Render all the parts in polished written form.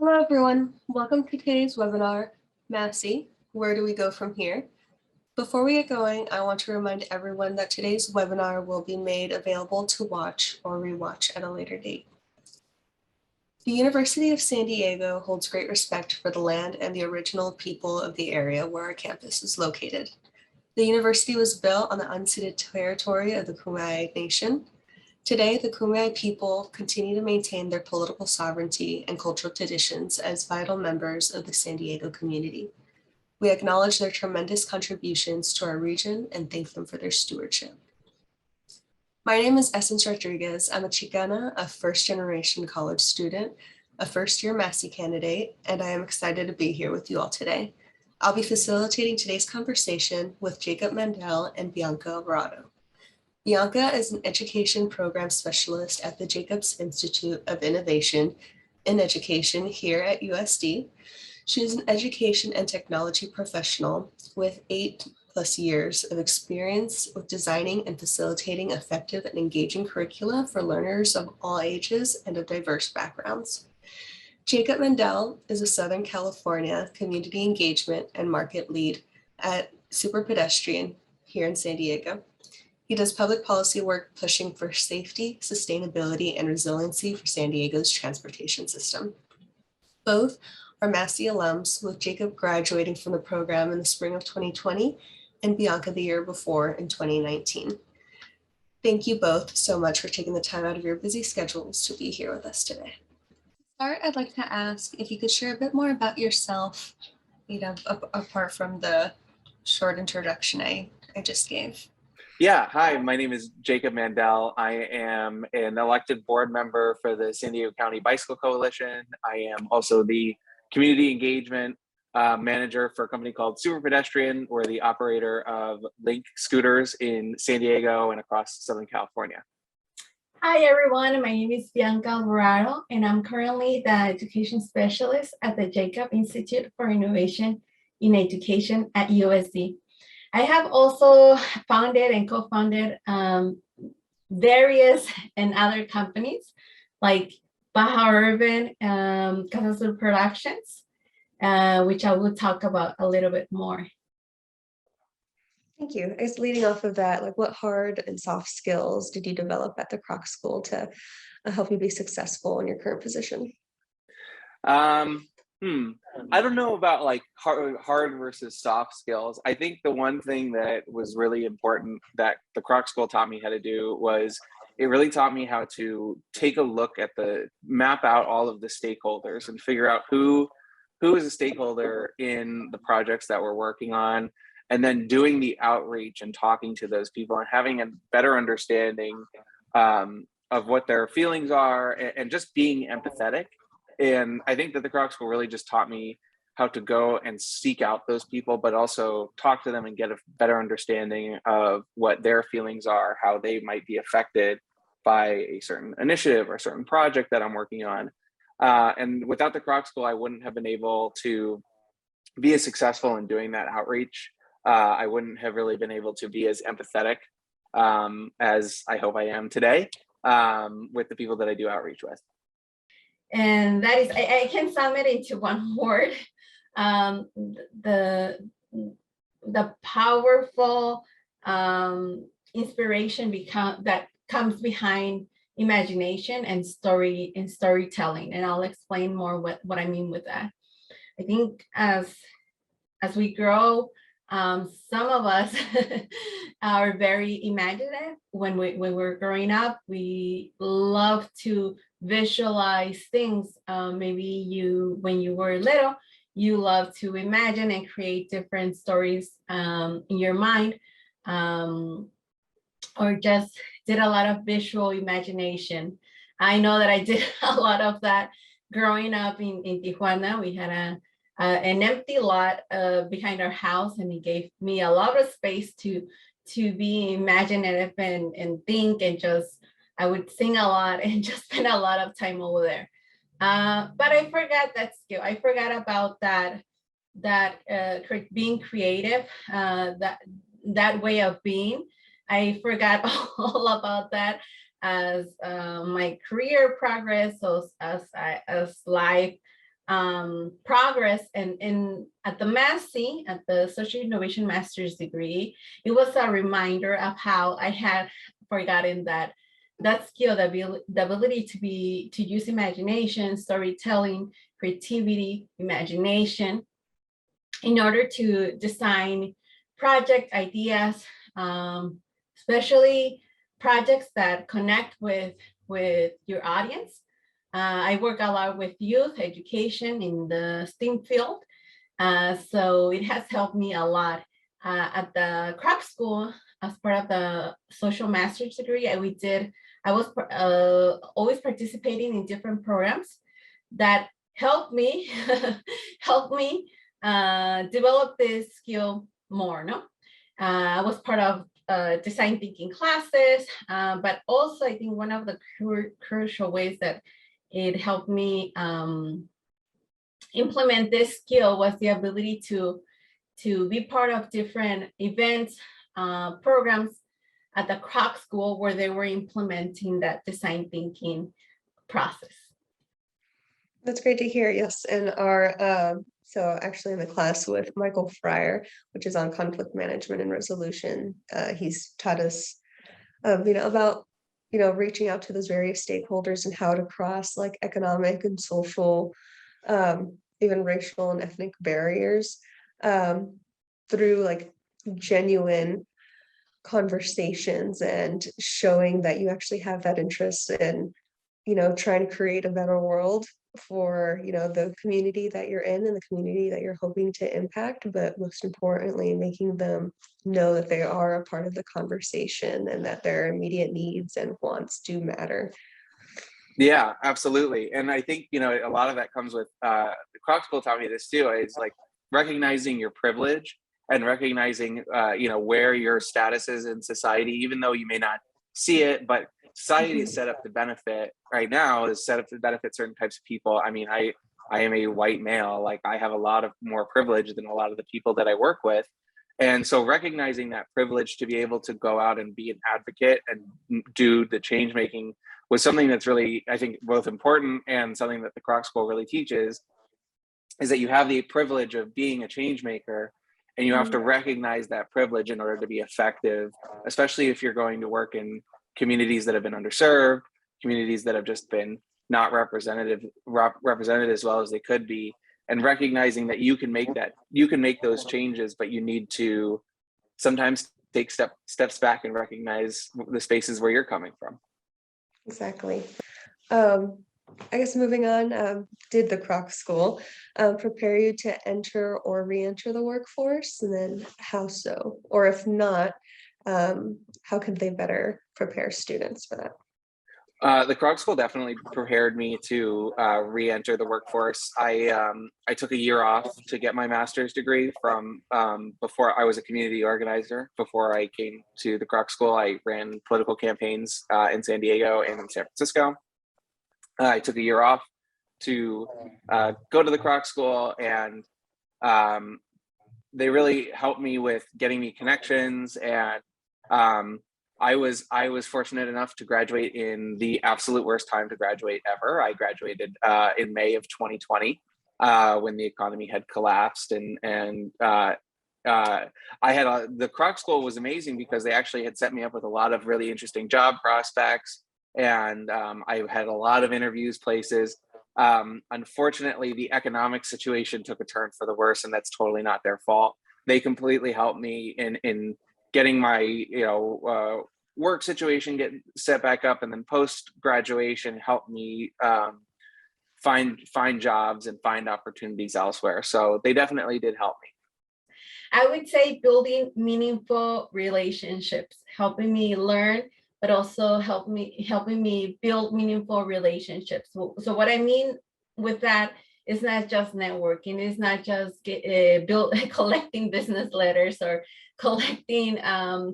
Hello, everyone. Welcome to today's webinar, MASI, Where Do We Go From Here? Before we get going, I want to remind everyone that today's webinar will be made available to watch or rewatch at a later date. The University of San Diego holds great respect for the land and the original people of the area where our campus is located. The university was built on the unceded territory of the Kumeyaay Nation. Today, the Kumeyaay people continue to maintain their political sovereignty and cultural traditions as vital members of the San Diego community. We acknowledge their tremendous contributions to our region and thank them for their stewardship. My name is Essence Rodriguez. I'm a Chicana, a first-generation college student, a first-year MASI candidate, and I am excited to be here with you all today. I'll be facilitating today's conversation with Jacob Mandel and Bianca Alvarado. Bianca is an education program specialist at the Jacobs Institute of Innovation in Education here at USD. She is an education and technology professional with 8+ years of experience with designing and facilitating effective and engaging curricula for learners of all ages and of diverse backgrounds. Jacob Mandel is a Southern California community engagement and market lead at Super Pedestrian here in San Diego. He does public policy work pushing for safety, sustainability, and resiliency for San Diego's transportation system. Both are MASI alums, with Jacob graduating from the program in the spring of 2020 and Bianca the year before in 2019. Thank you both so much for taking the time out of your busy schedules to be here with us today. To start, I'd like to ask if you could share a bit more about yourself, apart from the short introduction I just gave. Yeah, hi, my name is Jacob Mandel. I am an elected board member for the San Diego County Bicycle Coalition. I am also the community engagement manager for a company called Super Pedestrian. We're the operator of Link scooters in San Diego and across Southern California. Hi everyone, my name is Bianca Alvarado, and I'm currently the education specialist at the Jacob Institute for Innovation in Education at USD. I have also founded and co-founded various and other companies like Baja Urban, Casa Sur Productions, which I will talk about a little bit more. Thank you. I guess leading off of that, like what hard and soft skills did you develop at the Kroc School to help you be successful in your current position? I don't know about like hard versus soft skills. I think the one thing that was really important that the Kroc School taught me how to do was it really taught me how to take a look at map out all of the stakeholders and figure out who is a stakeholder in the projects that we're working on, and then doing the outreach and talking to those people and having a better understanding of what their feelings are and just being empathetic. And I think that the Kroc School really just taught me how to go and seek out those people, but also talk to them and get a better understanding of what their feelings are, how they might be affected by a certain initiative or a certain project that I'm working on. And without the Kroc School, I wouldn't have been able to be as successful in doing that outreach. I wouldn't have really been able to be as empathetic as I hope I am today with the people that I do outreach with. And that is, I can sum it into one word, the powerful inspiration that comes behind imagination and storytelling. And I'll explain more what I mean with that. I think as we grow, some of us are very imaginative. When we're growing up, we love to visualize things. Maybe when you were little, you love to imagine and create different stories in your mind, or just did a lot of visual imagination. I know that I did a lot of that growing up in Tijuana. We had an empty lot behind our house, and it gave me a lot of space to be imaginative and think, and just I would sing a lot and just spend a lot of time over there. But I forgot that skill. I forgot about that being creative, that way of being. I forgot all about that as my career progress, as life progress. And at the MASI, at the Social Innovation Master's degree, it was a reminder of how I had forgotten that skill, the ability to use imagination, storytelling, creativity, imagination, in order to design project ideas, especially projects that connect with your audience. I work a lot with youth education in the STEAM field. So it has helped me a lot. At the Kroc School, as part of the social master's degree, I was always participating in different programs that helped me develop this skill more. No, I was part of design thinking classes, but also I think one of the crucial ways that it helped me implement this skill was the ability to be part of different events, programs at the Kroc School where they were implementing that design thinking process. That's great to hear. Yes, and our so actually in the class with Michael Fryer, which is on conflict management and resolution, he's taught us, about reaching out to those various stakeholders and how to cross like economic and social, even racial and ethnic barriers, through like genuine conversations and showing that you actually have that interest in trying to create a better world for the community that you're in and the community that you're hoping to impact, but most importantly making them know that they are a part of the conversation and that their immediate needs and wants do matter. Yeah, absolutely. And I think a lot of that comes with the Kroc School taught me this too. It's like recognizing your privilege and recognizing where your status is in society, even though you may not see it, but society is set up to benefit right now, is set up to benefit certain types of people. I mean, I am a white male, like I have a lot of more privilege than a lot of the people that I work with. And so recognizing that privilege to be able to go out and be an advocate and do the change making was something that's really, I think, both important and something that the Kroc School really teaches, is that you have the privilege of being a change maker and you have to recognize that privilege in order to be effective, especially if you're going to work in communities that have been underserved, communities that have just been not represented as well as they could be, and recognizing that you can make those changes, but you need to sometimes take steps back and recognize the spaces where you're coming from. Exactly. I guess moving on, did the Kroc School prepare you to enter or re-enter the workforce? And then how so? Or if not, how could they better prepare students for that? The Kroc School definitely prepared me to re-enter the workforce. I took a year off to get my master's degree from before. I was a community organizer. Before I came to the Kroc School, I ran political campaigns in San Diego and in San Francisco. I took a year off to go to the Kroc School, and they really helped me with getting me connections. And I was fortunate enough to graduate in the absolute worst time to graduate ever. I graduated in May of 2020 when the economy had collapsed, and I had the Kroc School was amazing because they actually had set me up with a lot of really interesting job prospects. And I had a lot of interviews places. Unfortunately, the economic situation took a turn for the worse, and that's totally not their fault. They completely helped me in getting my work situation get set back up, and then post graduation helped me find jobs and find opportunities elsewhere. So they definitely did help me. I would say building meaningful relationships, helping me learn, but also helping me build meaningful relationships. So what I mean with that is not just networking. It's not just collecting business letters or collecting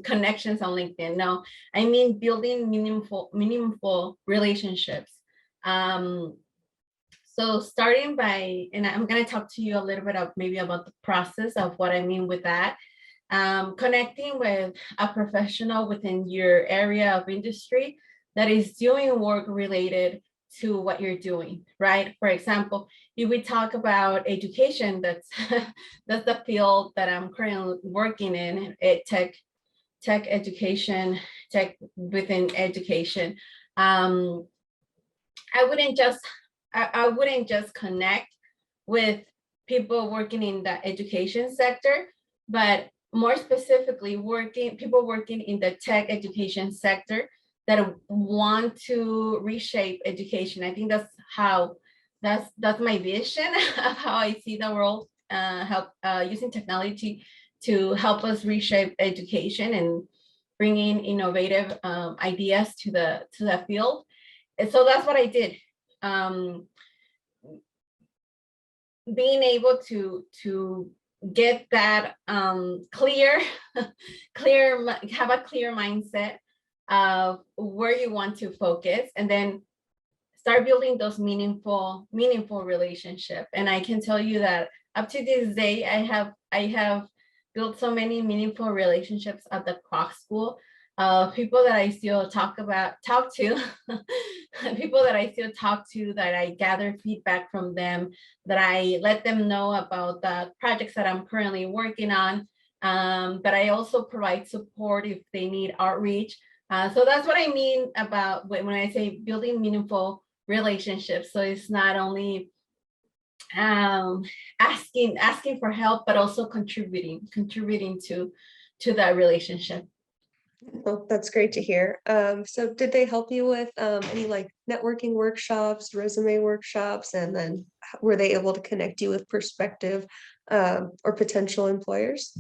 connections on LinkedIn. No, I mean building meaningful relationships. So starting by, and I'm going to talk to you a little bit of maybe about the process of what I mean with that. Connecting with a professional within your area of industry that is doing work related to what you're doing, right? For example, if we talk about education, that's that's the field that I'm currently working in, tech education, tech within education. Um, I wouldn't just I wouldn't just connect with people working in the education sector, but more specifically people working in the tech education sector that want to reshape education. I think that's my vision of how I see the world, help using technology to help us reshape education and bringing innovative ideas to the field. And so that's what I did. Um, Being able to get that clear, have a clear mindset of where you want to focus, and then start building those meaningful relationship. And I can tell you that up to this day, I have built so many meaningful relationships at the Kroc School. People that I still talk to, people that I still talk to, that I gather feedback from them, that I let them know about the projects that I'm currently working on. But I also provide support if they need outreach. So that's what I mean about when I say building meaningful relationships. So it's not only asking for help, but also contributing to that relationship. Well, that's great to hear. So did they help you with any like networking workshops, resume workshops, and then were they able to connect you with prospective or potential employers?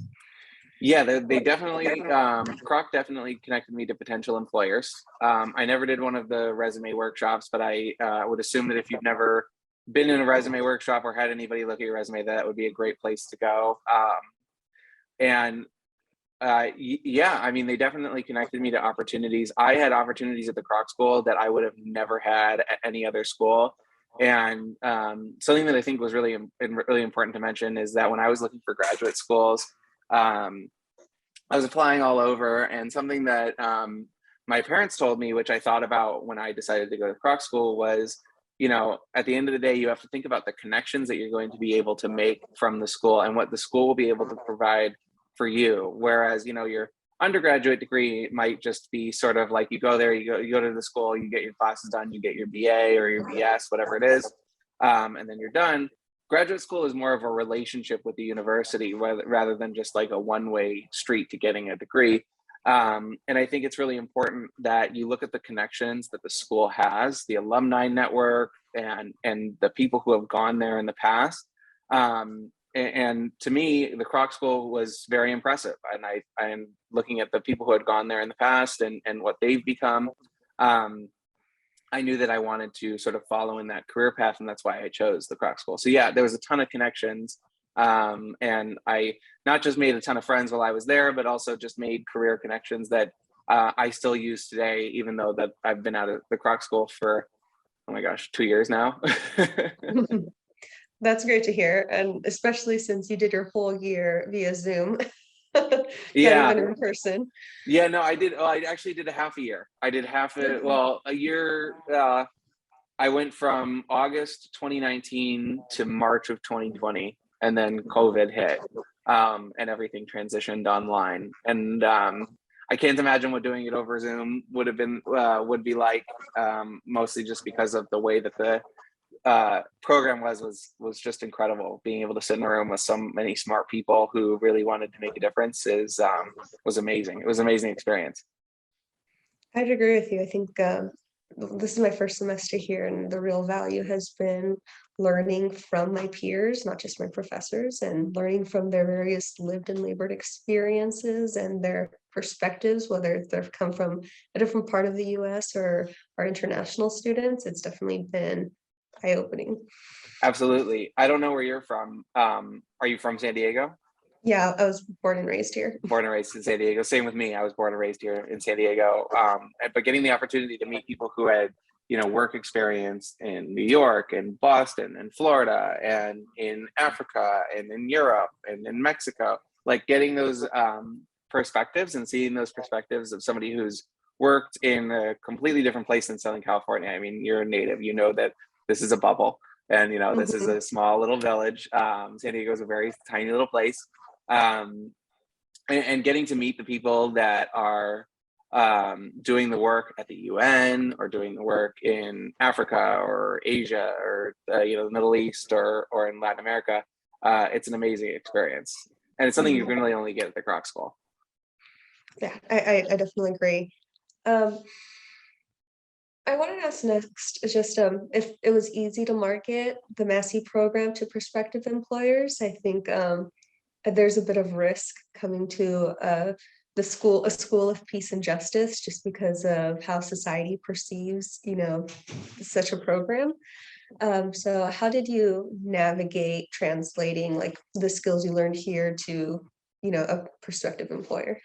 Yeah, they definitely, Kroc definitely connected me to potential employers. I never did one of the resume workshops, but I would assume that if you've never been in a resume workshop or had anybody look at your resume, that would be a great place to go. And yeah, I mean, they definitely connected me to opportunities. I had opportunities at the Kroc School that I would have never had at any other school. And something that I think was really important to mention is that when I was looking for graduate schools, I was applying all over, and something that my parents told me, which I thought about when I decided to go to Kroc School, was, at the end of the day, you have to think about the connections that you're going to be able to make from the school and what the school will be able to provide for you. Whereas, your undergraduate degree might just be sort of like you go there, you go to the school, you get your classes done, you get your BA or your BS, whatever it is, and then you're done. Graduate school is more of a relationship with the university rather than just like a one-way street to getting a degree. And I think it's really important that you look at the connections that the school has, the alumni network, and the people who have gone there in the past. And to me, the Kroc School was very impressive. And I'm looking at the people who had gone there in the past and what they've become. I knew that I wanted to sort of follow in that career path, and that's why I chose the Kroc School. So yeah, there was a ton of connections. And I not just made a ton of friends while I was there, but also just made career connections that I still use today, even though that I've been out of the Kroc School for, oh my gosh, 2 years now. That's great to hear. And especially since you did your whole year via Zoom. Yeah. Even in person. Yeah, no, I did. Oh, I actually did a half a year. I did a year. I went from August 2019 to March of 2020, and then COVID hit, and everything transitioned online. And I can't imagine what doing it over Zoom would be like, mostly just because of the way that the program was just incredible. Being able to sit in a room with so many smart people who really wanted to make a difference was amazing. It was an amazing experience. I'd agree with you. I think this is my first semester here, and the real value has been learning from my peers, not just my professors, and learning from their various lived and labored experiences and their perspectives, whether they've come from a different part of the US or our international students. It's definitely been eye-opening. Absolutely. I don't know where you're from. Are you from San Diego? Yeah, I was born and raised here. Born and raised in San Diego. Same with me. I was born and raised here in San Diego. But getting the opportunity to meet people who had, work experience in New York and Boston and Florida and in Africa and in Europe and in Mexico, like getting those perspectives and seeing those perspectives of somebody who's worked in a completely different place in Southern California. I mean, you're a native, you know that this is a bubble, and this is Mhm. a small little village. San Diego is a very tiny little place, and getting to meet the people that are doing the work at the UN or doing the work in Africa or Asia or the Middle East or in Latin America, it's an amazing experience, and it's something you can really only get at the Croc School. Yeah, I definitely agree. I wanted to ask next, just if it was easy to market the MASI program to prospective employers. I think there's a bit of risk coming to a school of peace and justice, just because of how society perceives, such a program. So how did you navigate translating like the skills you learned here to, a prospective employer?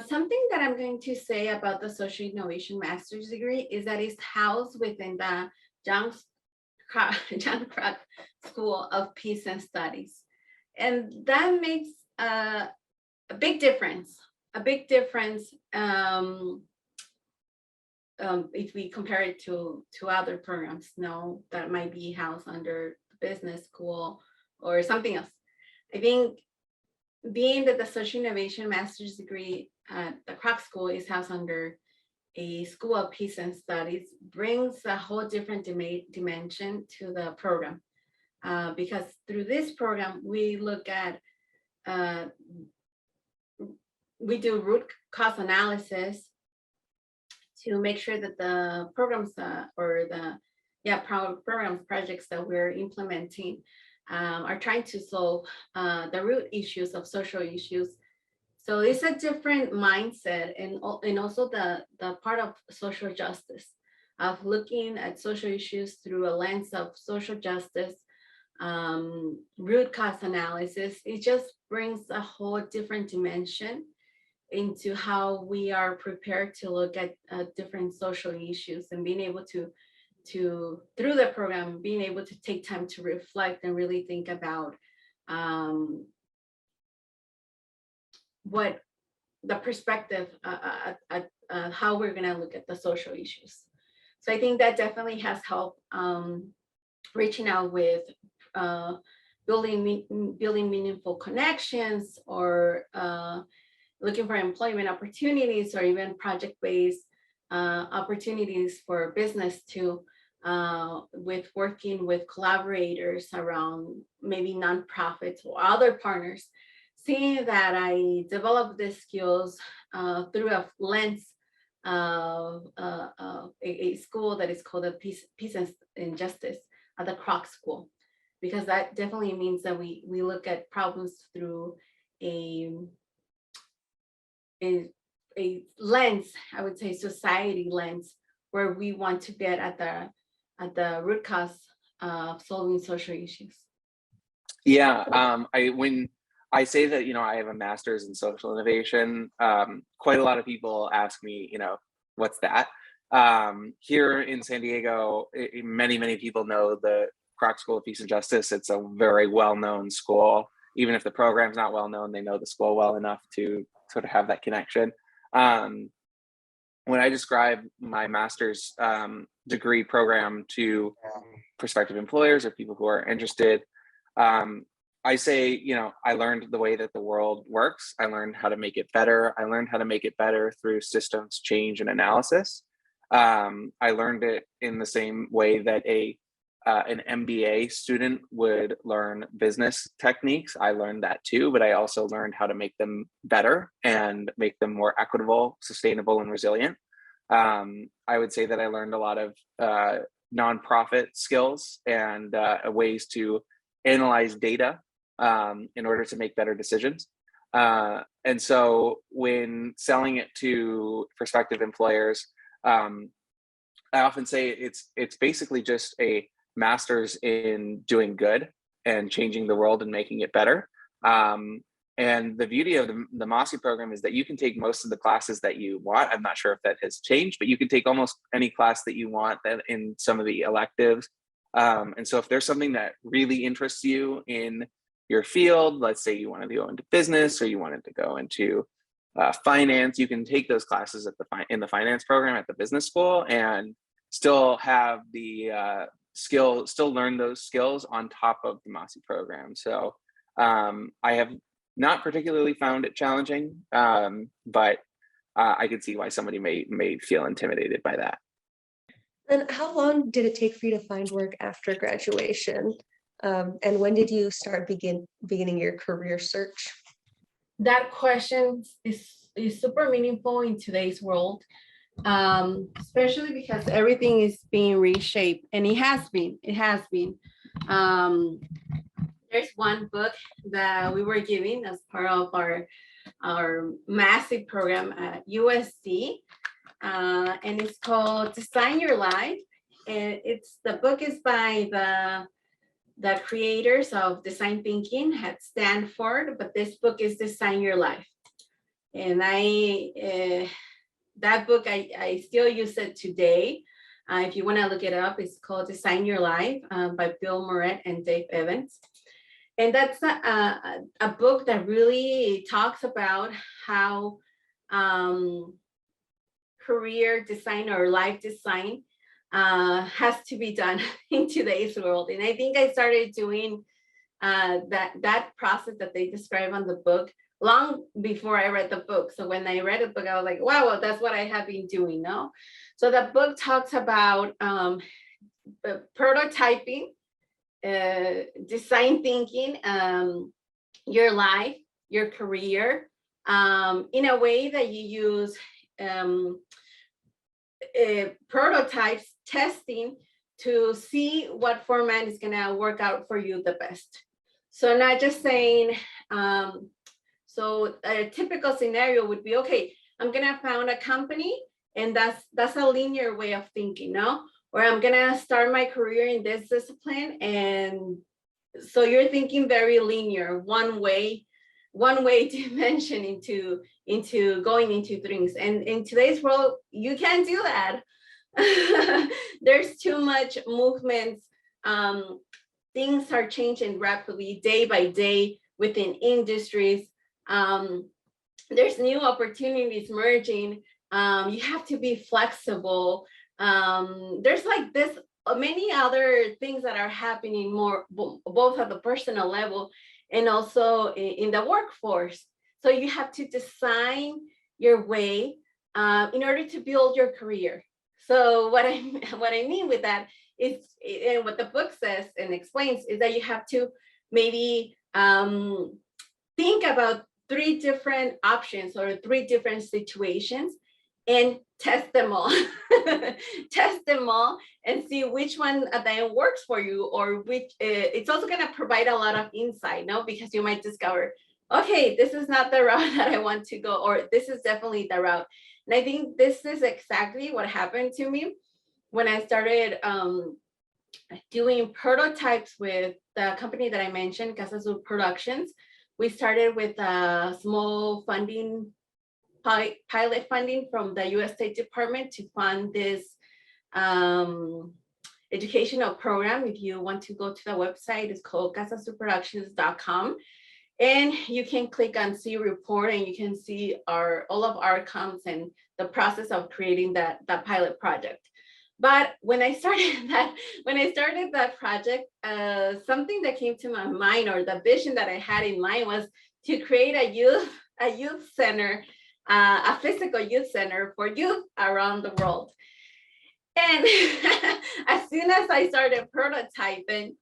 Something that I'm going to say about the Social Innovation Master's degree is that it's housed within the John Croc School of Peace and Studies. And that makes a big difference, if we compare it to other programs now that might be housed under the business school or something else. I think being that the Social Innovation Master's degree at the Croc School is housed under a School of Peace and Studies brings a whole different dimension to the program. Because through this program, we look at, we do root cause analysis to make sure that the programs projects that we're implementing are trying to solve the root issues of social issues. So it's a different mindset, and also the part of social justice, of looking at social issues through a lens of social justice, root cause analysis. It just brings a whole different dimension into how we are prepared to look at different social issues, and being able to through the program, being able to take time to reflect and really think about what the perspective how we're going to look at the social issues. So I think that definitely has helped reaching out with building meaningful connections, or looking for employment opportunities, or even project-based opportunities for business too, with working with collaborators around maybe nonprofits or other partners. Seeing that I developed these skills through a lens of a school that is called the Peace and Justice at the Croc School, because that definitely means that we look at problems through a lens, I would say society lens, where we want to get at the root cause of solving social issues. Yeah, when I say that, I have a master's in social innovation, quite a lot of people ask me, what's that? Here in San Diego, many people know the Croc School of Peace and Justice. It's a very well-known school. Even if the program's not well-known, they know the school well enough to sort of have that connection. When I describe my master's degree program to prospective employers or people who are interested, I say, I learned the way that the world works. I learned how to make it better. I learned how to make it better through systems change and analysis. I learned it in the same way that an MBA student would learn business techniques. I learned that too, but I also learned how to make them better and make them more equitable, sustainable, and resilient. I would say that I learned a lot of nonprofit skills and ways to analyze data in order to make better decisions. And so when selling it to prospective employers, I often say it's basically just a master's in doing good and changing the world and making it better. And the beauty of the MASI program is that you can take most of the classes that you want. I'm not sure if that has changed, but you can take almost any class that you want that in some of the electives. And so if there's something that really interests you in your field, let's say you want to go into business or you wanted to go into finance, you can take those classes at in the finance program at the business school and still have the still learn those skills on top of the MASI program. So I have not particularly found it challenging, but I could see why somebody may feel intimidated by that. And how long did it take for you to find work after graduation? And when did you start beginning your career search? That question is super meaningful in today's world, especially because everything is being reshaped, and it has been. There's one book that we were given as part of our MASI program at USC, and it's called Design Your Life. And the book is by the creators of design thinking at Stanford, but this book is Design Your Life. And that book, I still use it today. If you want to look it up, it's called Design Your Life by Bill Moret and Dave Evans. And that's a book that really talks about how career design or life design has to be done in today's world. And I think I started doing that process that they describe on the book long before I read the book. So when I read the book, I was like, wow, well, that's what I have been doing now. So the book talks about prototyping, design thinking, your life, your career, in a way that you use prototypes, testing to see what format is going to work out for you the best. So not just saying, so a typical scenario would be, okay, I'm going to found a company, and that's a linear way of thinking, no? Or I'm going to start my career in this discipline. And so you're thinking very linear, one way dimension into going into things. And in today's world, you can't do that. There's too much movements. Things are changing rapidly day by day within industries. There's new opportunities merging. You have to be flexible. There's like this many other things that are happening more both at the personal level and also in the workforce. So you have to design your way in order to build your career. So what I mean with that is, and what the book says and explains, is that you have to maybe think about 3 different options or 3 different situations and test them all. Test them all and see which one then works for you, or which it's also going to provide a lot of insight, no? Because you might discover, okay, this is not the route that I want to go, or this is definitely the route. And I think this is exactly what happened to me when I started doing prototypes with the company that I mentioned, Casa Azul Productions. We started with a small funding, pilot funding from the U.S. State Department to fund this educational program. If you want to go to the website, it's called casazulproductions.com. And you can click on see report, and you can see all of our outcomes and the process of creating that pilot project. But when I started that project, something that came to my mind, or the vision that I had in mind, was to create a youth center, a physical youth center for youth around the world. And as soon as I started prototyping,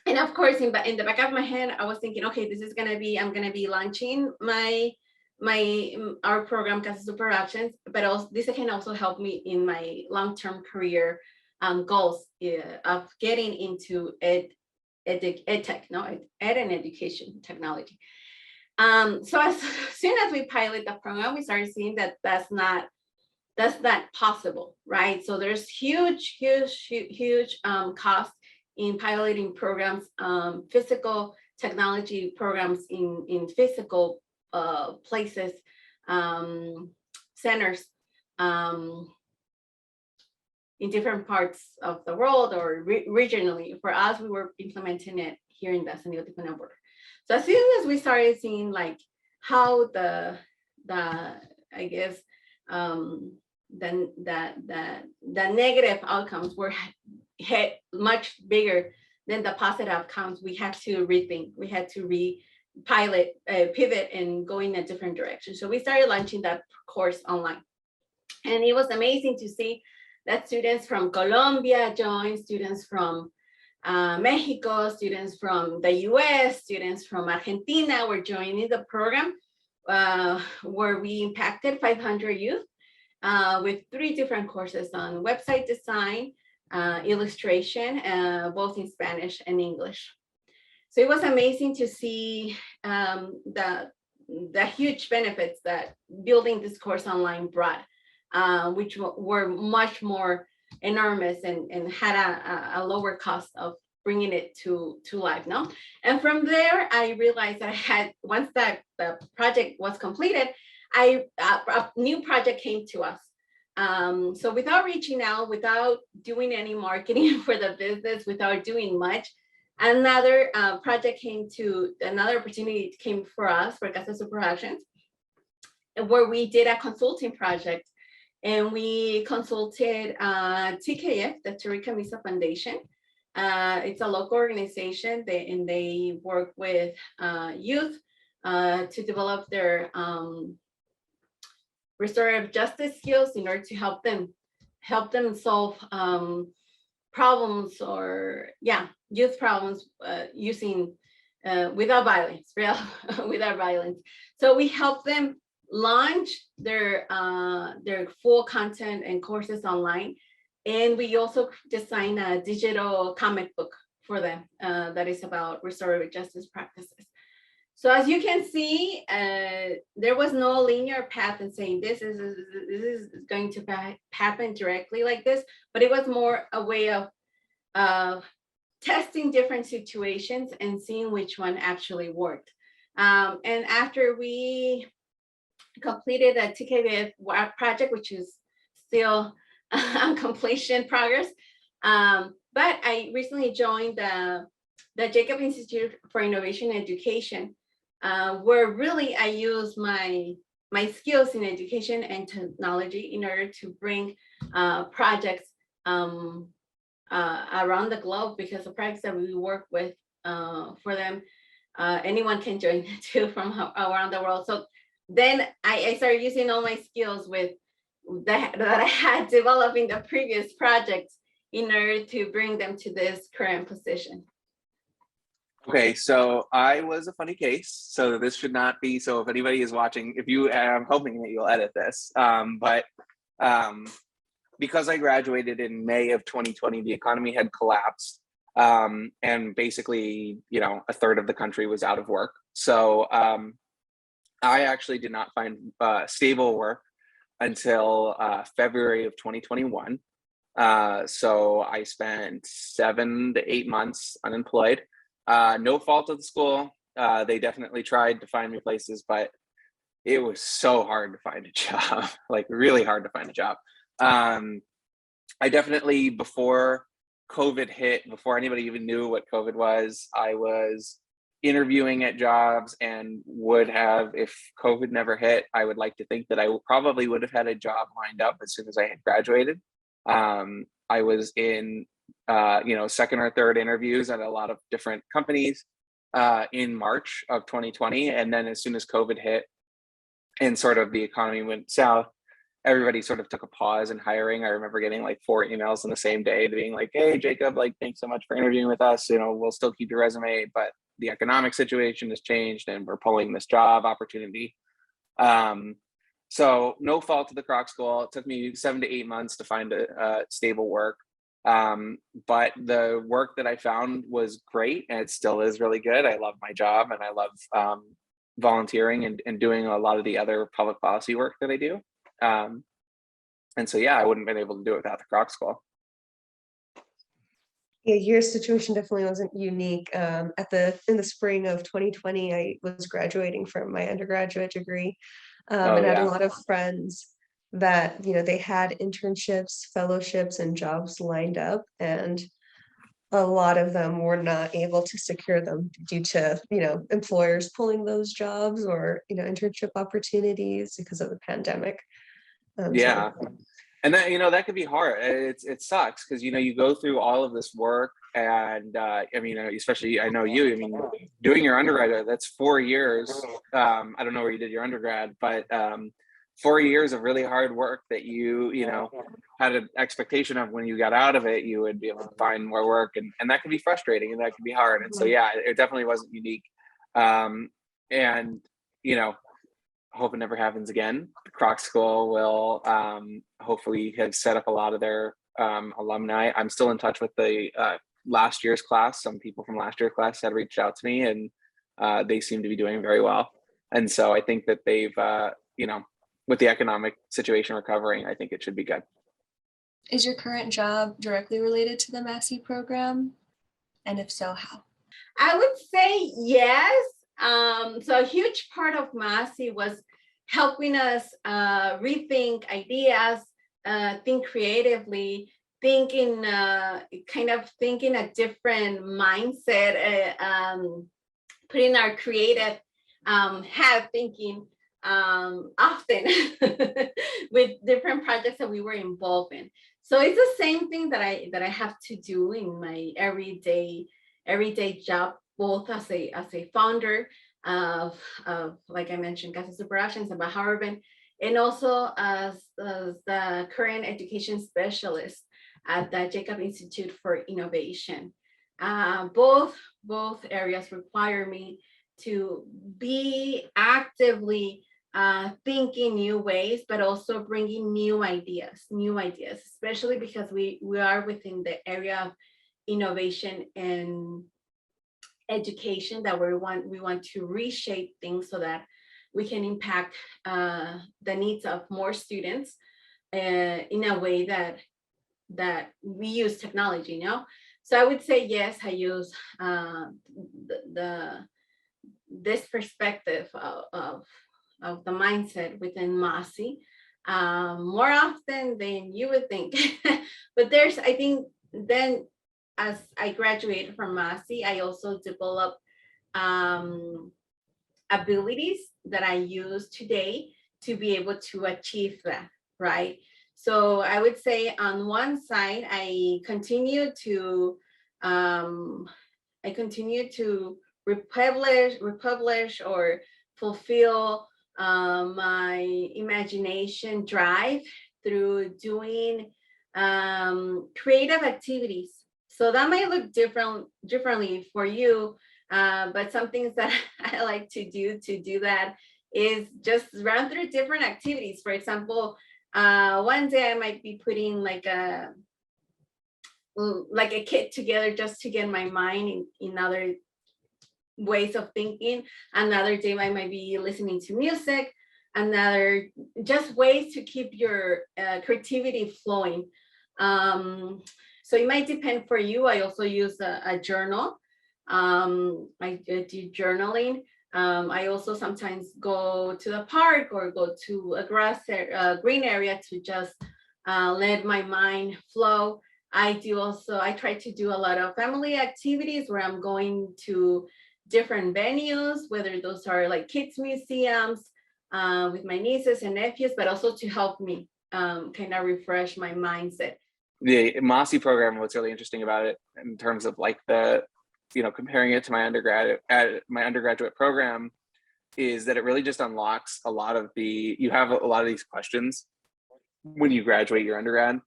and of course, in the back of my head, I was thinking, okay, I'm gonna be launching our program, Casa Azul Productions, but also this can also help me in my long-term career goals of getting into ed tech, ed and education technology. So as soon as we pilot the program, we started seeing that that's not possible, right? So there's huge cost in piloting programs, physical technology programs in physical places, centers, in different parts of the world or regionally. For us, we were implementing it here in the San Diego Tijuana border. So as soon as we started seeing like how the I guess, the negative outcomes were hit much bigger than the positive outcomes. We had to rethink, we had to pivot and go in a different direction. So we started launching that course online. And it was amazing to see that students from Colombia joined, students from Mexico, students from the US, students from Argentina were joining the program, where we impacted 500 youth with 3 different courses on website design, illustration, both in Spanish and English. So it was amazing to see the huge benefits that building this course online brought, which were much more enormous and had a lower cost of bringing it to life. No, and from there I realized that I had, once that the project was completed, a new project came to us. So without reaching out, without doing any marketing for the business, without doing much, another opportunity came for us, for Casa Super Actions, where we did a consulting project, and we consulted TKF, the Tariq Misa Foundation. It's a local organization, they work with youth to develop their restorative justice skills in order to help them solve problems, or youth problems using without violence, without violence. So we help them launch their full content and courses online, and we also design a digital comic book for them that is about restorative justice practices. So as you can see, there was no linear path in saying this is going to happen directly like this, but it was more a way of testing different situations and seeing which one actually worked. And after we completed a TKVF project, which is still on completion progress, but I recently joined the Jacob Institute for Innovation and Education, where really I use my skills in education and technology in order to bring projects around the globe, because the projects that we work with for them, anyone can join too from around the world. So then I started using all my skills that I had developed in the previous projects in order to bring them to this current position. Okay, so I was a funny case, so this should not be, so if anybody is watching, I'm hoping that you'll edit this, but because I graduated in May of 2020, the economy had collapsed, and basically, a third of the country was out of work. So I actually did not find stable work until February of 2021. So I spent 7 to 8 months unemployed. No fault of the school. They definitely tried to find me places, but it was so hard to find a job, like really hard to find a job. I definitely, before COVID hit, before anybody even knew what COVID was, I was interviewing at jobs, and would have, if COVID never hit, I would like to think that I probably would have had a job lined up as soon as I had graduated. I was in second or third interviews at a lot of different companies in March of 2020. And then as soon as COVID hit and sort of the economy went south, everybody sort of took a pause in hiring. I remember getting like 4 emails in the same day being like, hey, Jacob, like, thanks so much for interviewing with us. We'll still keep your resume, but the economic situation has changed and we're pulling this job opportunity. So no fault of the Croc School. It took me 7 to 8 months to find a stable work. But the work that I found was great, and it still is really good. I love my job, and I love volunteering and doing a lot of the other public policy work that I do. And so, yeah, I wouldn't have been able to do it without the Croc School. Yeah, your situation definitely wasn't unique. In the spring of 2020, I was graduating from my undergraduate degree, and had a lot of friends that they had internships, fellowships, and jobs lined up, and a lot of them were not able to secure them due to, employers pulling those jobs or, internship opportunities because of the pandemic. Yeah. And that, that could be hard. It sucks because, you go through all of this work and, I mean, especially, I know you, I mean, doing your undergrad, that's 4 years. I don't know where you did your undergrad, but 4 years of really hard work that you had an expectation of when you got out of it, you would be able to find more work. And that can be frustrating and that can be hard. And so, yeah, it definitely wasn't unique. And, hope it never happens again. The Croc School will hopefully have set up a lot of their alumni. I'm still in touch with the last year's class. Some people from last year's class had reached out to me and they seem to be doing very well. And so I think that they've, with the economic situation recovering, I think it should be good. Is your current job directly related to the MASI program? And if so, how? I would say yes. So a huge part of MASI was helping us rethink ideas, think creatively, thinking a different mindset, putting our creative hat thinking often with different projects that we were involved in. So it's the same thing that I have to do in my everyday job, both as a founder of like I mentioned, Casa Super Actions and Baja Urban, and also as the current education specialist at the Jacob Institute for Innovation. Both areas require me to be actively thinking new ways, but also bringing new ideas, especially because we are within the area of innovation and education that we want to reshape things so that we can impact the needs of more students in a way that we use technology, So I would say yes, I use this perspective of the mindset within MASI more often than you would think. But I think then as I graduated from MASI, I also developed abilities that I use today to be able to achieve that, right? So I would say on one side, I continue to republish or fulfill my imagination drive through doing creative activities. So that might look differently for you, but some things that I like to do that is just run through different activities. For example, one day I might be putting like a kit together just to get my mind in other ways of thinking. Another day I might be listening to music. Another, just ways to keep your creativity flowing. So it might depend for you. I also use a journal. I do journaling. I also sometimes go to the park or go to a green area to just let my mind flow. I try to do a lot of family activities where I'm going to different venues, whether those are like kids museums with my nieces and nephews, but also to help me kind of refresh my mindset. The MASI program, what's really interesting about it in terms of like the, comparing it to my undergraduate program, is that it really just unlocks you have a lot of these questions when you graduate your undergrad,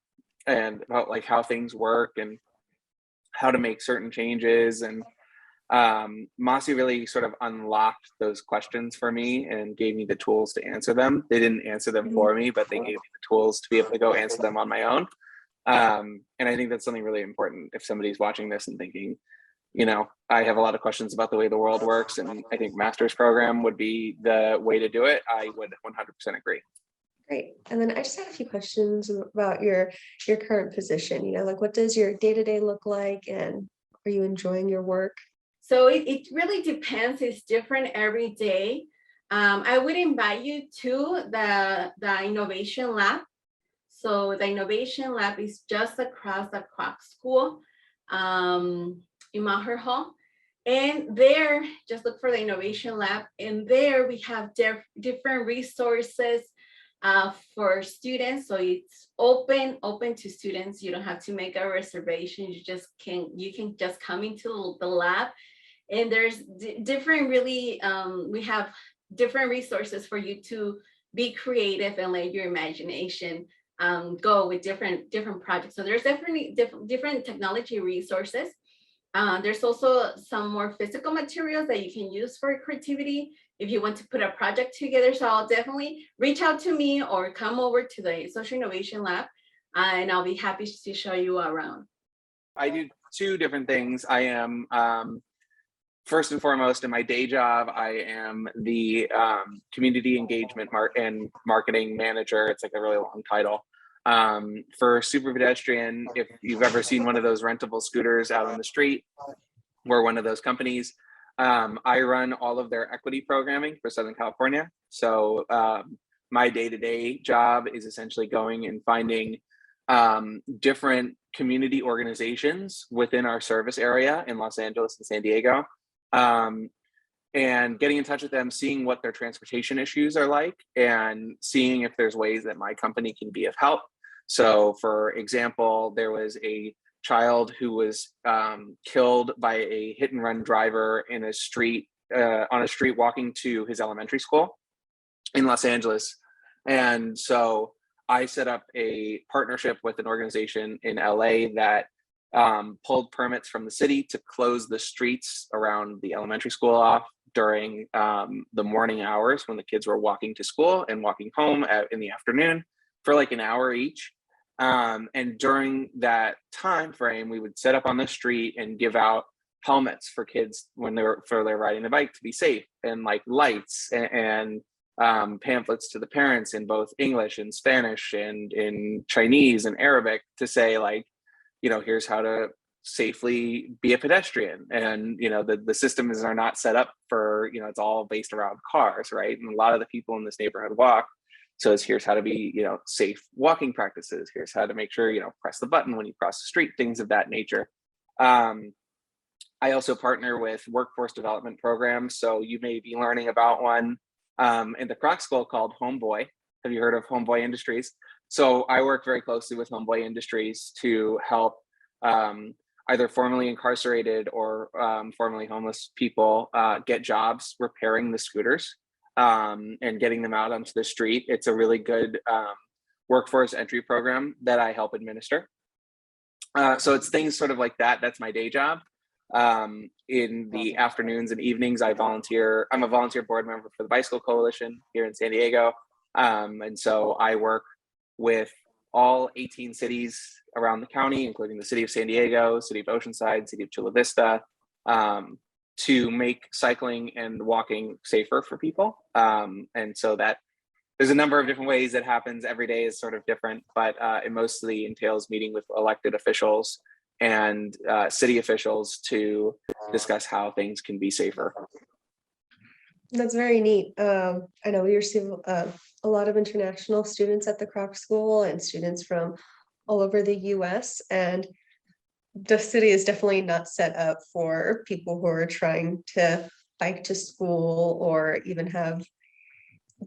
and about like how things work and how to make certain changes. And MASI really sort of unlocked those questions for me and gave me the tools to answer them. They didn't answer them for me, but they gave me the tools to be able to go answer them on my own. And I think that's something really important if somebody's watching this and thinking, I have a lot of questions about the way the world works, and I think master's program would be the way to do it. I would 100% agree. Great. And then I just had a few questions about your current position. Like what does your day-to-day look like, and are you enjoying your work? So it really depends. It's different every day. I would invite you to the innovation lab. So the innovation lab is just across the Croc School. in Maher Hall. And there, just look for the Innovation Lab. And there we have different resources for students. So it's open to students. You don't have to make a reservation. You can just come into the lab. And there's different we have different resources for you to be creative and let your imagination go with different projects. So there's definitely different technology resources. There's also some more physical materials that you can use for creativity if you want to put a project together. So I'll definitely reach out to me or come over to the Social Innovation Lab, and I'll be happy to show you around. I do two different things. I am, first and foremost, in my day job, I am the community engagement and marketing manager. It's like a really long title. For Super Pedestrian, if you've ever seen one of those rentable scooters out on the street, we're one of those companies. I run all of their equity programming for Southern California. So my day-to-day job is essentially going and finding different community organizations within our service area in Los Angeles and San Diego, and getting in touch with them, seeing what their transportation issues are like, and seeing if there's ways that my company can be of help. So for example, there was a child who was killed by a hit and run driver in a street, on a street walking to his elementary school in Los Angeles. And so I set up a partnership with an organization in LA that pulled permits from the city to close the streets around the elementary school off during the morning hours when the kids were walking to school and walking home in the afternoon for like an hour each. And during that time frame, we would set up on the street and give out helmets for kids when they're riding the bike to be safe, and like lights and pamphlets to the parents in both English and Spanish and in Chinese and Arabic to say, like, you know, here's how to safely be a pedestrian. And, you know, the systems are not set up for, you know, it's all based around cars, right? And a lot of the people in this neighborhood walk. So here's how to be, you know, safe walking practices. Here's how to make sure, you know, press the button when you cross the street, things of that nature. I also partner with workforce development programs. So you may be learning about one in the Croc School called Homeboy. Have you heard of Homeboy Industries? So I work very closely with Homeboy Industries to help either formerly incarcerated or formerly homeless people get jobs repairing the scooters and getting them out onto the street. It's a really good workforce entry program that I help administer. So it's things sort of like that. That's my day job. In the afternoons and evenings, I volunteer. I'm a volunteer board member for the Bicycle Coalition here in San Diego. And so I work with all 18 cities around the county, including the city of San Diego, city of Oceanside, city of Chula Vista, to make cycling and walking safer for people. And so that there's a number of different ways that happens. Every day is sort of different, but it mostly entails meeting with elected officials and city officials to discuss how things can be safer. That's very neat. I know we receive a lot of international students at the Croc School and students from all over the US, and the city is definitely not set up for people who are trying to bike to school or even have,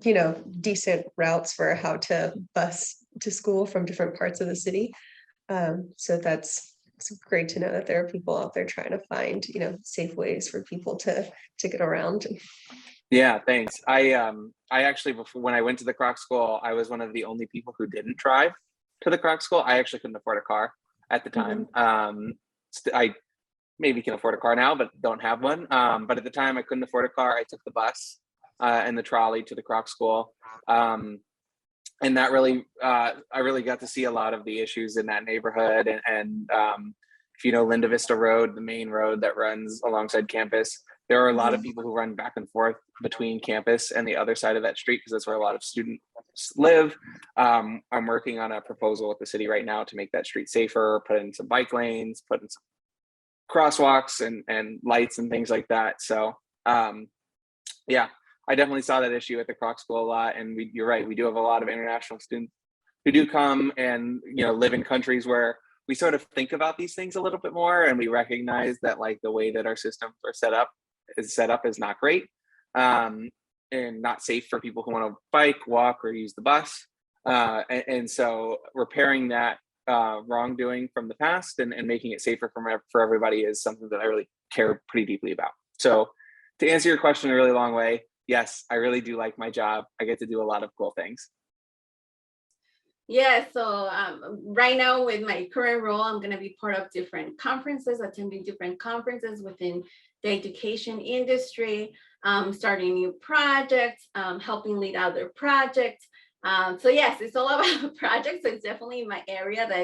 you know, decent routes for how to bus to school from different parts of the city. So it's great to know that there are people out there trying to find, you know, safe ways for people to get around. Yeah, thanks. I actually, before, when I went to the Croc School, I was one of the only people who didn't drive to the Croc School. I actually couldn't afford a car at the time. I maybe can afford a car now, but don't have one. But at the time I couldn't afford a car. I took the bus and the trolley to the Croc School. And that really, I really got to see a lot of the issues in that neighborhood. And if you know Linda Vista Road, the main road that runs alongside campus, there are a lot of people who run back and forth between campus and the other side of that street because that's where a lot of students live. I'm working on a proposal with the city right now to make that street safer, put in some bike lanes, put in some crosswalks and lights and things like that. So yeah, I definitely saw that issue at the Croc School a lot. And you're right, we do have a lot of international students who do come and, you know, live in countries where we sort of think about these things a little bit more, and we recognize that like the way that our systems are set up is not great, and not safe for people who want to bike, walk, or use the bus. And so repairing that wrongdoing from the past and making it safer for everybody is something that I really care pretty deeply about. So to answer your question in a really long way, yes, I really do like my job. I get to do a lot of cool things. Yeah, so right now with my current role, I'm going to be part of different conferences, attending different conferences within the education industry, starting new projects, helping lead other projects. So yes, it's all about projects. So it's definitely my area, the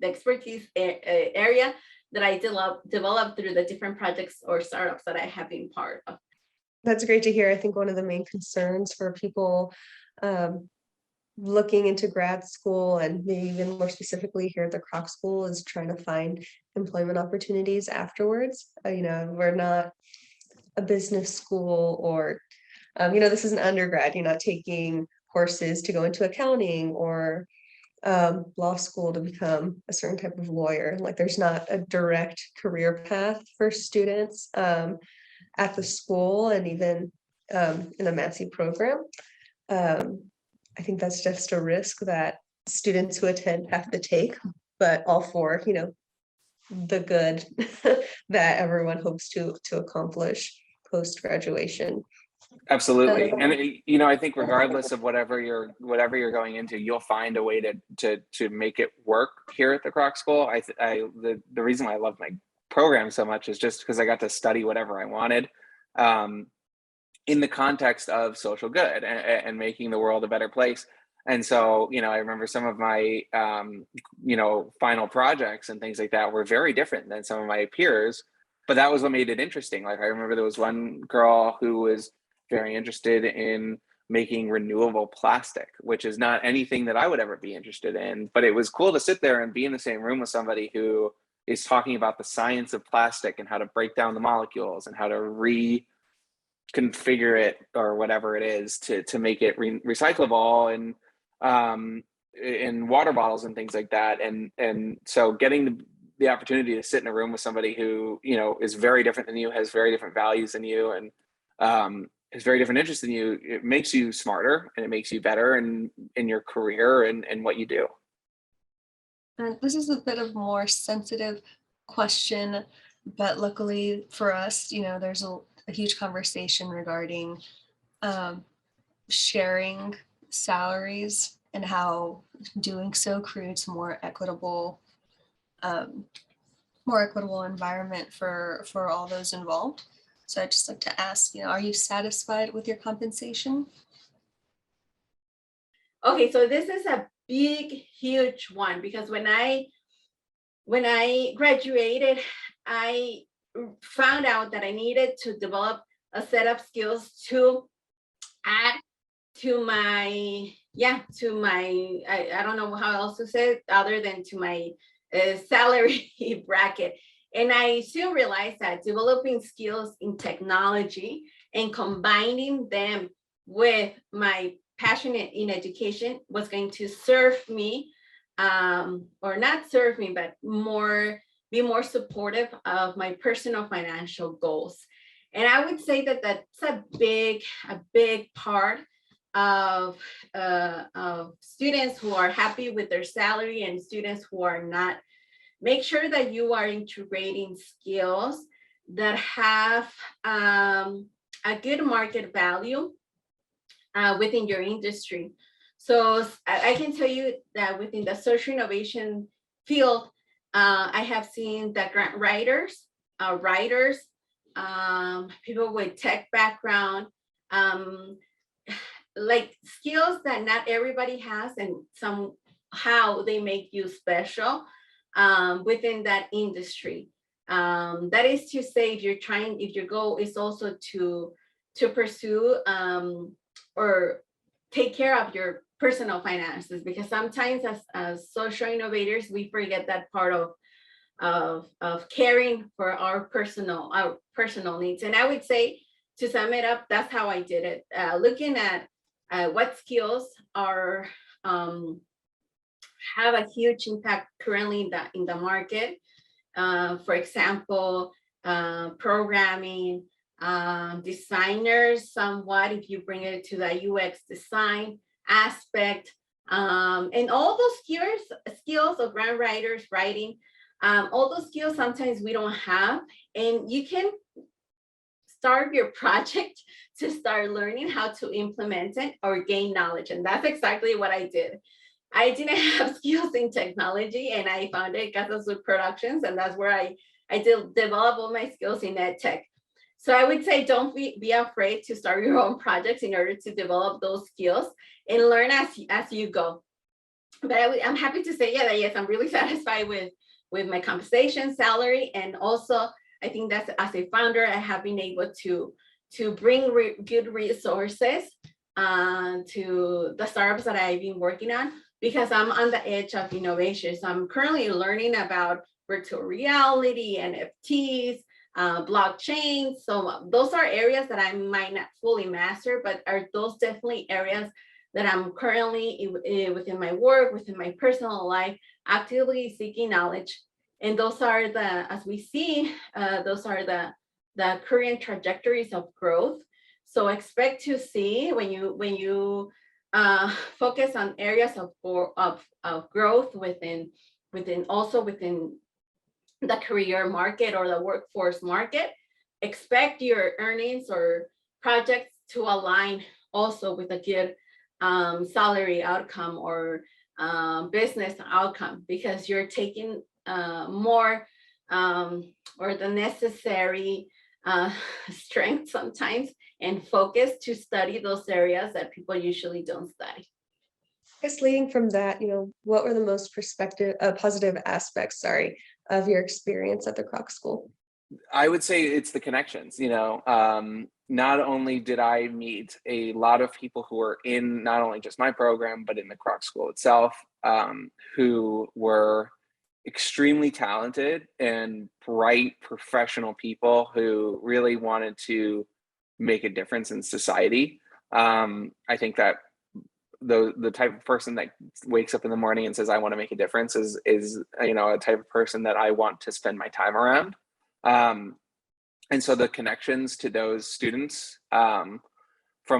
expertise area that I develop through the different projects or startups that I have been part of. That's great to hear. I think one of the main concerns for people looking into grad school, and maybe even more specifically here at the Kroc School, is trying to find employment opportunities afterwards. We're not a business school, or this is an undergrad. You're not taking courses to go into accounting or law school to become a certain type of lawyer. Like there's not a direct career path for students at the school, and even in the MASI program. I think that's just a risk that students who attend have to take, but all for, the good that everyone hopes to accomplish post-graduation. Absolutely. And I think regardless of whatever you're going into, you'll find a way to make it work here at the Kroc School. The reason why I love my program so much is just because I got to study whatever I wanted, in the context of social good and making the world a better place. And so, I remember some of my, final projects and things like that were very different than some of my peers, but that was what made it interesting. Like I remember there was one girl who was very interested in making renewable plastic, which is not anything that I would ever be interested in, but it was cool to sit there and be in the same room with somebody who is talking about the science of plastic and how to break down the molecules and how to reconfigure it or whatever it is to make it recyclable and in water bottles and things like that. And so getting the opportunity to sit in a room with somebody who, is very different than you, has very different values than you, and has very different interests than you, it makes you smarter and it makes you better in your career and what you do. And this is a bit of more sensitive question, but luckily for us, there's a huge conversation regarding sharing salaries and how doing so creates more equitable environment for all those involved. So I'd just like to ask, are you satisfied with your compensation? Okay, so this is a big, huge one, because when I graduated, I found out that I needed to develop a set of skills to add to my, I don't know how else to say it other than to my salary bracket. And I soon realized that developing skills in technology and combining them with my passion in education was going to serve me, or not serve me, but be more supportive of my personal financial goals. And I would say that that's a big part of students who are happy with their salary and students who are not. Make sure that you are integrating skills that have a good market value within your industry. So I can tell you that within the social innovation field, I have seen that grant writers, people with tech background, like skills that not everybody has, and somehow they make you special within that industry. That is to say, if your goal is also to pursue or take care of your personal finances, because sometimes as social innovators, we forget that part of caring for our personal needs. And I would say, to sum it up, that's how I did it. Looking at what skills are have a huge impact currently in the market. For example, programming, designers, somewhat, if you bring it to the UX design aspect, and all those skills of grant writers, writing, all those skills sometimes we don't have, and you can start your project to start learning how to implement it or gain knowledge. And that's exactly what I did. I didn't have skills in technology, and I found it Casas with Productions, and that's where I did develop all my skills in ed tech. So I would say don't be afraid to start your own projects in order to develop those skills and learn as you go. But I'm happy to say, yeah, that yes, I'm really satisfied with my compensation, salary, and also I think that as a founder, I have been able to bring good resources to the startups that I've been working on, because I'm on the edge of innovation. So I'm currently learning about virtual reality, NFTs, blockchain. So those are areas that I might not fully master, but are those definitely areas that I'm currently within my work, within my personal life, actively seeking knowledge. And those are as we see, those are the current trajectories of growth. So expect to see when you focus on areas of growth within the career market or the workforce market, expect your earnings or projects to align also with a good salary outcome or business outcome, because you're taking more or the necessary strength sometimes and focus to study those areas that people usually don't study. I guess leading from that, what were the most positive aspects, of your experience at the Kroc School? I would say it's the connections. Not only did I meet a lot of people who were in not only just my program, but in the Kroc School itself, who were extremely talented and bright professional people who really wanted to make a difference in society. I think that the type of person that wakes up in the morning and says, I want to make a difference is a type of person that I want to spend my time around. And so the connections to those students from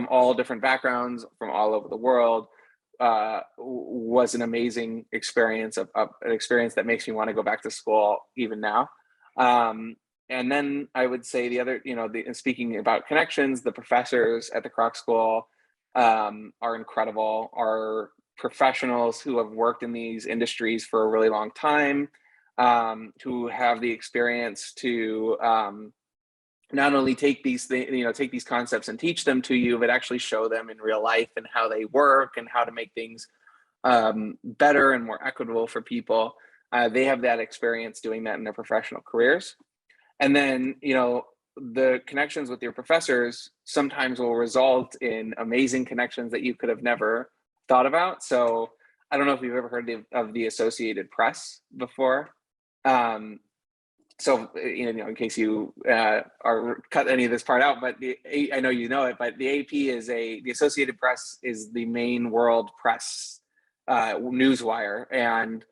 all different backgrounds, from all over the world, was an amazing experience, an experience that makes me want to go back to school even now. And then I would say the other, speaking about connections, the professors at the Kroc School are incredible, are professionals who have worked in these industries for a really long time, who have the experience to not only take these concepts and teach them to you, but actually show them in real life and how they work and how to make things better and more equitable for people. They have that experience doing that in their professional careers. And then, the connections with your professors sometimes will result in amazing connections that you could have never thought about. So I don't know if you've ever heard of the Associated Press before. So, in case you are cut any of this part out, but I know you know it, but the AP the Associated Press is the main world press newswire. And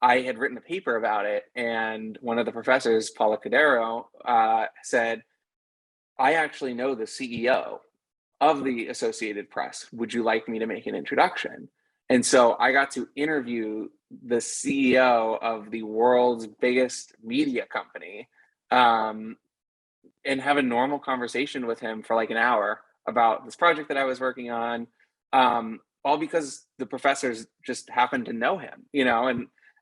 I had written a paper about it. And one of the professors, Paula Cadero, said, I actually know the CEO of the Associated Press. Would you like me to make an introduction? And so I got to interview the CEO of the world's biggest media company and have a normal conversation with him for like an hour about this project that I was working on, all because the professors just happened to know him,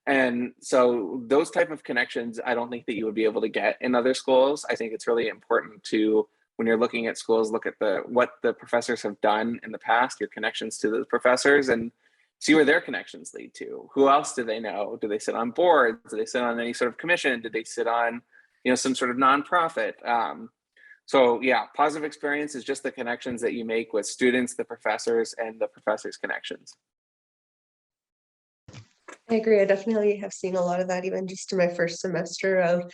and so those type of connections, I don't think that you would be able to get in other schools. I think it's really important to, when you're looking at schools, look at what the professors have done in the past, your connections to those professors, and see where their connections lead to. Who else do they know? Do they sit on boards? Do they sit on any sort of commission? Do they sit on, some sort of nonprofit? So yeah, positive experience is just the connections that you make with students, the professors, and the professors' connections. I agree. I definitely have seen a lot of that, even just in my first semester of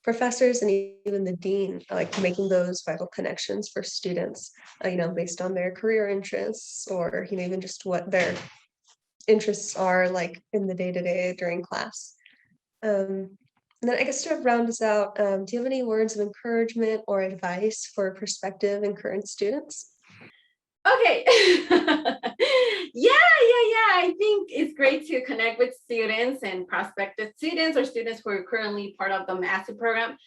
professors and even the dean, like making those vital connections for students, based on their career interests or, even just what they're interests are like in the day-to-day during class. And then I guess to round us out, do you have any words of encouragement or advice for prospective and current students? Okay. Yeah. I think it's great to connect with students and prospective students or students who are currently part of the MASI program.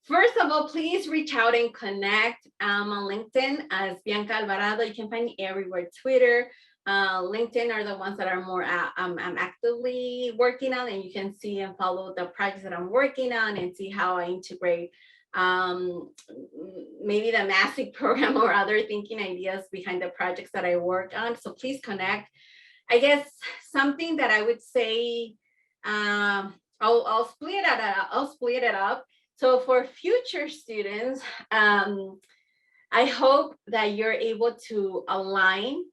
First of all, please reach out and connect on LinkedIn as Bianca Alvarado. You can find me everywhere, Twitter, LinkedIn are the ones that are more I'm actively working on, and you can see and follow the projects that I'm working on and see how I integrate maybe the MASI program or other thinking ideas behind the projects that I work on. So please connect. I guess something that I would say, I'll split it up. So for future students, I hope that you're able to align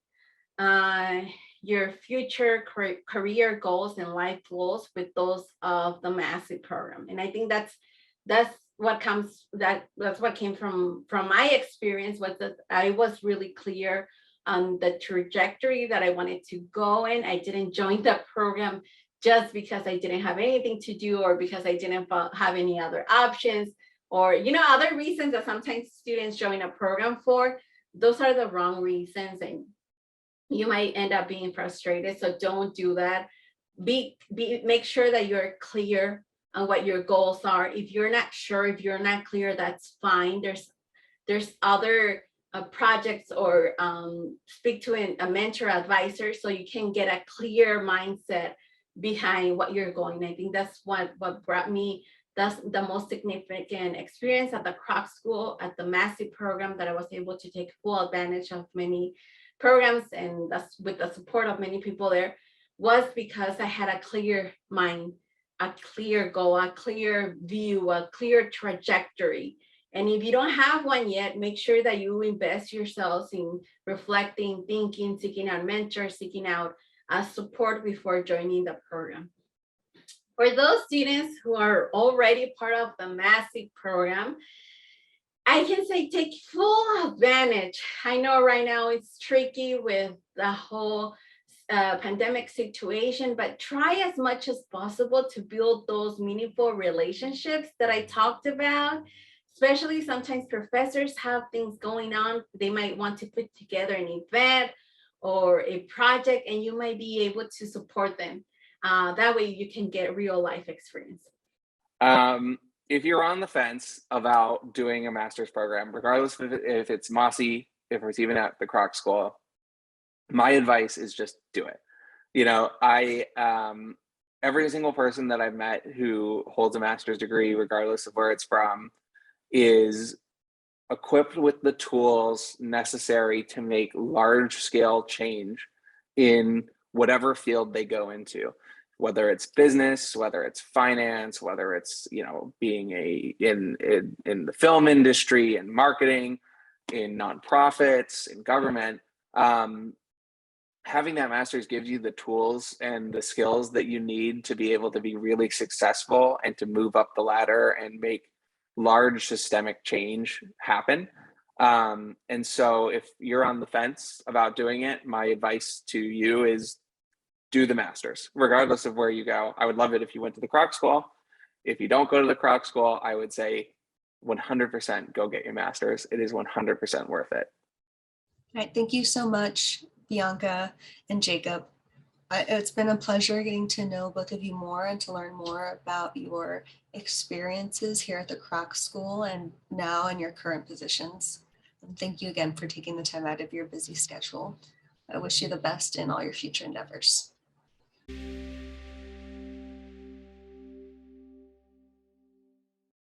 your future career goals and life goals with those of the MASI program. And I think that's what came from my experience, was that I was really clear on the trajectory that I wanted to go in. I didn't join the program just because I didn't have anything to do, or because I didn't have any other options, or other reasons that sometimes students join a program for. Those are the wrong reasons, and you might end up being frustrated. So don't do that. Make sure that you're clear on what your goals are. If you're not sure, if you're not clear, that's fine. There's other projects, or speak to a mentor advisor so you can get a clear mindset behind what you're going. I think that's what brought me that's the most significant experience at the Kroc School, at the MASI program, that I was able to take full advantage of many programs, and that's with the support of many people there, was because I had a clear mind, a clear goal, a clear view, a clear trajectory. And if you don't have one yet, make sure that you invest yourselves in reflecting, thinking, seeking out mentors, seeking out support before joining the program. For those students who are already part of the MASI program, I can say take full advantage. I know right now it's tricky with the whole pandemic situation, but try as much as possible to build those meaningful relationships that I talked about. Especially sometimes professors have things going on. They might want to put together an event or a project, and you might be able to support them. That way you can get real life experience. If you're on the fence about doing a master's program, regardless if it's MASI, if it's even at the Kroc School, my advice is just do it. Every single person that I've met who holds a master's degree, regardless of where it's from, is equipped with the tools necessary to make large scale change in whatever field they go into, whether it's business, whether it's finance, whether it's being in the film industry, in marketing, in nonprofits, in government. Having that master's gives you the tools and the skills that you need to be able to be really successful and to move up the ladder and make large systemic change happen. And so if you're on the fence about doing it, my advice to you is do the master's, regardless of where you go. I would love it if you went to the Kroc School. If you don't go to the Kroc School, I would say 100% go get your master's. It is 100% worth it. All right, thank you so much, Bianca and Jacob. It's been a pleasure getting to know both of you more and to learn more about your experiences here at the Kroc School and now in your current positions. And thank you again for taking the time out of your busy schedule. I wish you the best in all your future endeavors.